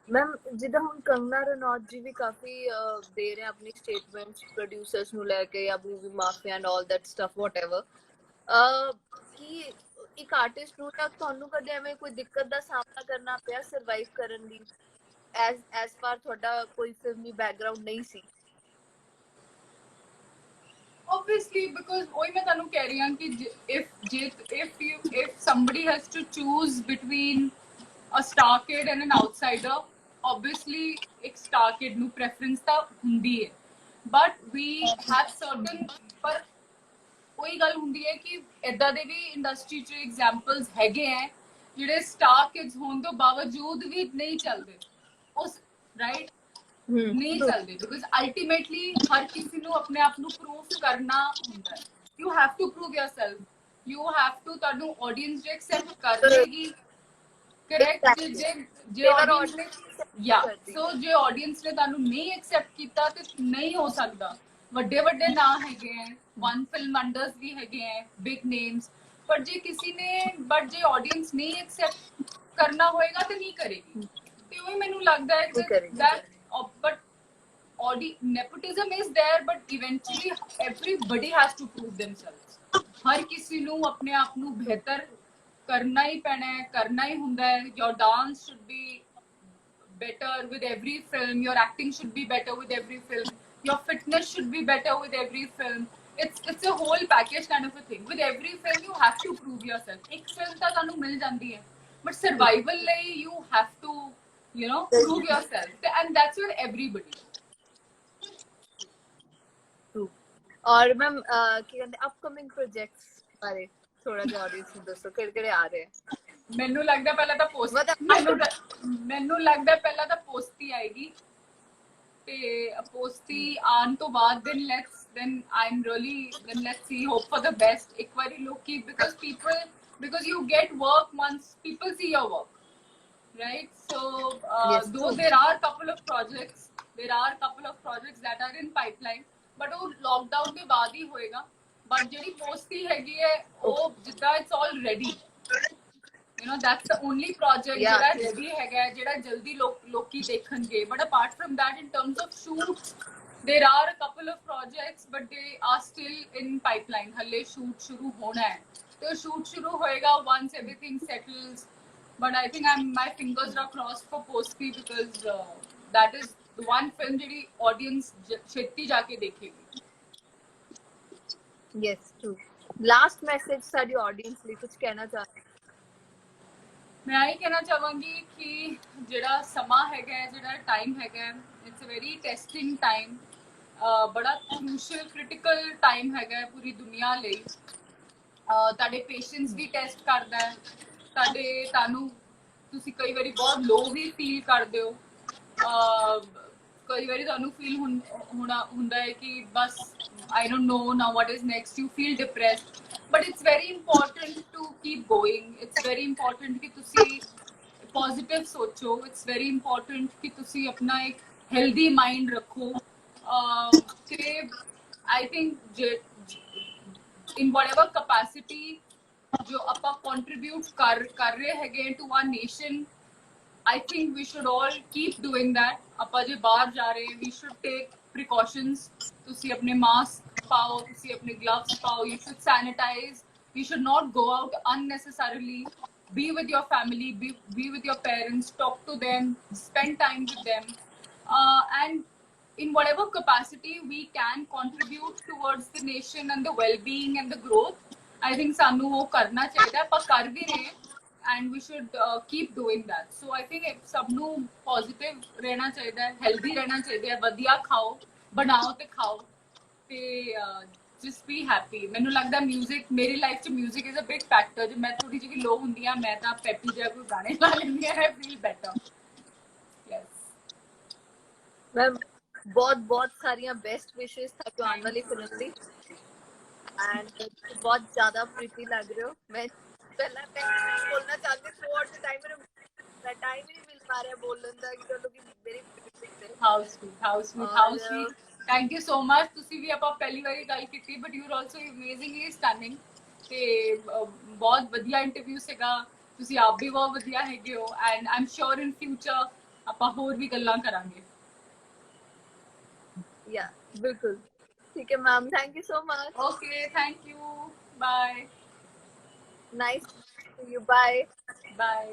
मैम जिदा हम कंगना रनौत जी भी काफी दे रहे हैं अपनी स्टेटमेंट्स प्रोड्यूसर्स ਨੂੰ ਲੈ ਕੇ, या movie mafia and all that stuff whatever, ਕਿ ਇੱਕ ਆਰਟਿਸਟ ਨੂੰ ਤੱਕ ਤੁਹਾਨੂੰ ਕਦੇ ਐਵੇਂ ਕੋਈ ਦਿੱਕਤ ਦਾ ਸਾਹਮਣਾ ਕਰਨਾ ਪਿਆ ਸਰਵਾਈਵ ਕਰਨ ਲਈ, ਐਸ ਫਾਰ ਤੁਹਾਡਾ ਕੋਈ ਫਿਲਮੀ ਬੈਕਗ੍ਰਾਉਂਡ ਨਹੀਂ ਸੀ? Obviously, because वही मैं तानू कह रही हूँ कि if somebody has to choose between a star kid and an outsider, obviously एक star kid ਨੂੰ preference ਤਾਂ ਹੁੰਦੀ ਹੈ, but we have certain, ਪਰ कोई गल ਹੁੰਦੀ ਹੈ ਕਿ ਇਦਾਂ ਦੇ ਵੀ ਇੰਡਸਟਰੀ 'ਚ ਐਗਜ਼ਾਮਪਲਸ ਹੈਗੇ ਹੈ ਜਿਹੜੇ ਸਟਾਰ ਕਿਡਸ ਹੋਣ ਤੋਂ ਬਾਵਜੂਦ ਵੀ ਨਹੀਂ ਚੱਲਦੇ ਉਸ, ਰਾਈਟ, नहीं चलते, बिकॉज अल्टीमेटली हर किसी ਨੂੰ ਆਪਣੇ ਆਪ ਨੂੰ ਪ੍ਰੂਫ ਕਰਨਾ ਹੁੰਦਾ ਹੈ। You have to prove yourself, you have to, ਤੁਹਾਨੂੰ ਆਡੀਅנס ਜੇ ਐਕਸੈਪਟ ਕਰ ਲੇਗੀ, ਕਰੈਕਟ, ਜੇ ਆਡੀਅנס ਨੇ, ਯਾ ਸੋ ਜੇ ਆਡੀਅנס ਨੇ ਤੁਹਾਨੂੰ ਨਹੀਂ ਐਕਸੈਪਟ ਕੀਤਾ ਤੇ ਨਹੀਂ ਹੋ ਸਕਦਾ। ਵੱਡੇ ਵੱਡੇ ਨਾਂ ਹੈਗੇ ਹੈ, ਵਨ ਫਿਲਮ ਵੰਡਰਸ ਵੀ ਹੈਗੇ ਹੈ, ਬਿਗ ਨੇਮਸ, ਪਰ ਜੇ ਕਿਸੇ ਨੇ, ਬਟ ਜੇ ਆਡੀਅנס ਨਹੀਂ ਐਕਸੈਪਟ ਕਰਨਾ ਹੋਏਗਾ ਤੇ ਨਹੀਂ ਕਰੇਗੀ। ਤੇ ਉਹ ਮੈਨੂੰ ਲੱਗਦਾ ਹੈ that but nepotism is there, but eventually everybody has to prove themselves, हर किसी ਨੂੰ ਆਪਣੇ ਆਪ ਨੂੰ ਬਿਹਤਰ ਕਰਨਾ ਹੀ ਪੈਣਾ ਹੈ, ਕਰਨਾ ਹੀ ਹੁੰਦਾ ਹੈ। your dance should be better with every film, your acting should be better with every film, your fitness should be better with every film, it's a whole package kind of a thing, with every film you have to prove yourself। ਇੱਕ film ਤਾਂ ਤੁਹਾਨੂੰ ਮਿਲ ਜਾਂਦੀ ਹੈ, but survival ਲਈ you have to, you know, prove yourself, and that's for everybody। और मैम ਕੀ ਕਹਿੰਦੇ ਅਪਕਮਿੰਗ ਪ੍ਰੋਜੈਕਟਸ ਬਾਰੇ ਥੋੜਾ ਜਿਹਾ ਆਡੀਅנס ਨੂੰ ਦੱਸੋ, ਕਿਹੜੇ ਕਿਹੜੇ ਆ ਰਹੇ ਆ? ਮੈਨੂੰ ਲੱਗਦਾ ਪਹਿਲਾਂ ਤਾਂ ਪੋਸਟ, ਮੈਨੂੰ ਲੱਗਦਾ ਪਹਿਲਾਂ ਤਾਂ ਪੋਸਤੀ ਆਏਗੀ, ਤੇ ਪੋਸਤੀ ਆਉਣ ਤੋਂ ਬਾਅਦ then I'm really, then let's see, hope for the best। ਇੱਕ ਵਾਰੀ ਲੋਕੀ, because you get work once people see your work, right? So Yes, though there are couple of projects that are in pipeline, but वो lockdown के बाद ही होएगा। but ਜਿਹੜੀ ਪੋਸਤੀ ਹੈਗੀ ਹੈ ਉਹ ਜਿੱਦਾਂ it's all ready, you know, that's the only project ਜਿਹੜਾ ready ਹੈਗਾ, ਜਿਹੜਾ ਜਲਦੀ ਲੋਕੀ ਦੇਖਣਗੇ। but apart from that, in terms of shoots, there are a couple of projects but they are still in pipeline। ਹਲੇ shoot ਸ਼ੁਰੂ ਹੋਣਾ ਹੈ, ਤੇ shoot ਸ਼ੁਰੂ ਹੋਏਗਾ once everything settles। but I think my fingers are crossed for Posti, because that is the one film ਜਿਹੜੀ audience ਛੇਤੀ ਜਾ ਕੇ ਦੇਖੇਗੀ। yes true। last message ਸਾਡੀ audience ਲਈ ਕੁਝ ਕਹਿਣਾ ਚਾਹੁੰਦੇ? ਮੈਂ ਇਹ ਕਹਿਣਾ ਚਾਹਾਂਗੀ ਕਿ ਜਿਹੜਾ ਸਮਾਂ ਹੈਗਾ, ਜਿਹੜਾ ਟਾਈਮ ਹੈਗਾ, it's a very testing time, ਬੜਾ ਕ੍ਰੂਸ਼ੀਅਲ ਕ੍ਰਿਟੀਕਲ ਟਾਈਮ ਹੈਗਾ ਪੂਰੀ ਦੁਨੀਆ ਲਈ। ਤੁਹਾਡੇ ਪੇਸ਼ੈਂਸ ਵੀ ਟੈਸਟ ਕਰਦਾ ਹੈ, ਤੁਹਾਨੂੰ ਤੁਸੀਂ ਕਈ ਵਾਰੀ ਬਹੁਤ ਲੋ ਵੀ ਫੀਲ ਕਰਦੇ ਹੋ, ਕਈ ਵਾਰੀ ਤੁਹਾਨੂੰ ਫੀਲ ਹੁੰਦਾ ਹੈ ਕਿ ਬਸ I don't know now what is next, you feel depressed, but it's very important to keep going, it's very important ਕਿ ਤੁਸੀਂ positive ਸੋਚੋ, it's very important ਕਿ ਤੁਸੀਂ ਆਪਣਾ ਇੱਕ healthy mind ਰੱਖੋ, ਤੇ I think in whatever capacity ਜੋ ਆਪਾਂ contribute ਕਰ ਰਹੇ ਹੈਗੇ to our nation, I think we should all keep doing that. ਆਪਾਂ ਜੇ ਬਾਹਰ ਜਾ ਰਹੇ, we should take precautions. ਤੁਸੀਂ ਆਪਣੇ mask ਪਾਓ, ਤੁਸੀਂ ਆਪਣੇ gloves ਪਾਓ, you should sanitize. You should not go out unnecessarily. Be with your family, be with your parents, talk to them, spend time with them. And in whatever capacity we can contribute towards the nation and the well-being and the growth, I think ਸਾਨੂੰ ਉਹ ਕਰਨਾ ਚਾਹੀਦਾ, ਆਪਾਂ ਕਰ ਵੀ ਰਹੇ ਹਾਂ, and we should keep doing that. So I think ਸਭ ਨੂੰ positive ਰਹਿਣਾ ਚਾਹੀਦਾ ਹੈ, healthy ਰਹਿਣਾ ਚਾਹੀਦਾ ਹੈ, ਵਧੀਆ ਖਾਓ, ਬਣਾਓ ਤੇ ਖਾਓ, ਤੇ just be happy. ਮੈਨੂੰ ਲੱਗਦਾ music, ਮੇਰੀ ਲਾਈਫ 'ਚ music is a big factor. ਜੇ ਮੈਂ ਥੋੜੀ ਜਿਹੀ low ਹੁੰਦੀ ਹਾਂ, ਮੈਂ ਤਾਂ ਪੈਪੀ ਜਿਹਾ ਕੋਈ ਗਾਣੇ ਲਾ ਲੈਂਦੀ ਹਾਂ, I feel better. Yes. ਮੈਂ ਬਹੁਤ ਸਾਰੀਆਂ ਬੈਸਟ ਵਿਸ਼ੇਸ ਤੁਹਾਨੂੰ ਆਉਣ ਵਾਲੀ ਫਿਲਮ ਦੀ, ਐਂਡ ਬਹੁਤ ਜ਼ਿਆਦਾ ਪ੍ਰੀਤੀ ਲੱਗ ਰਹੇ ਹੋ। ਮੈਂ ਪਹਿਲਾਂ ਬੋਲਣਾ ਚਾਹती थ्रू आउट द टाइम, मेरा टाइम ही नहीं मिल पा रहा है बोलने का कि चलो कि मेरी how sweet. Thank you so much. ਤੁਸੀਂ ਵੀ ਆਪਾਂ ਪਹਿਲੀ ਵਾਰੀ ਗੱਲ ਕੀਤੀ, but you are also amazingly stunning, ਤੇ ਬਹੁਤ ਵਧੀਆ ਇੰਟਰਵਿਊ ਸੀਗਾ, ਤੁਸੀਂ ਆਪ ਵੀ ਬਹੁਤ ਵਧੀਆ ਹੈਗੇ ਹੋ, and I'm sure in future ਆਪਾਂ ਹੋਰ ਵੀ ਗੱਲਾਂ ਕਰਾਂਗੇ। या बिल्कुल ठीक है ma'am, thank you so much. Okay, thank you, bye. Nice to you, bye Bye.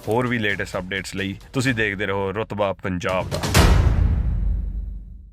ਹੋਰ ਵੀ ਲੇਟੈਸਟ ਅਪਡੇਟਸ ਲਈ ਤੁਸੀਂ ਦੇਖਦੇ ਰਹੋ ਰੁਤਬਾ ਪੰਜਾਬ ਦਾ।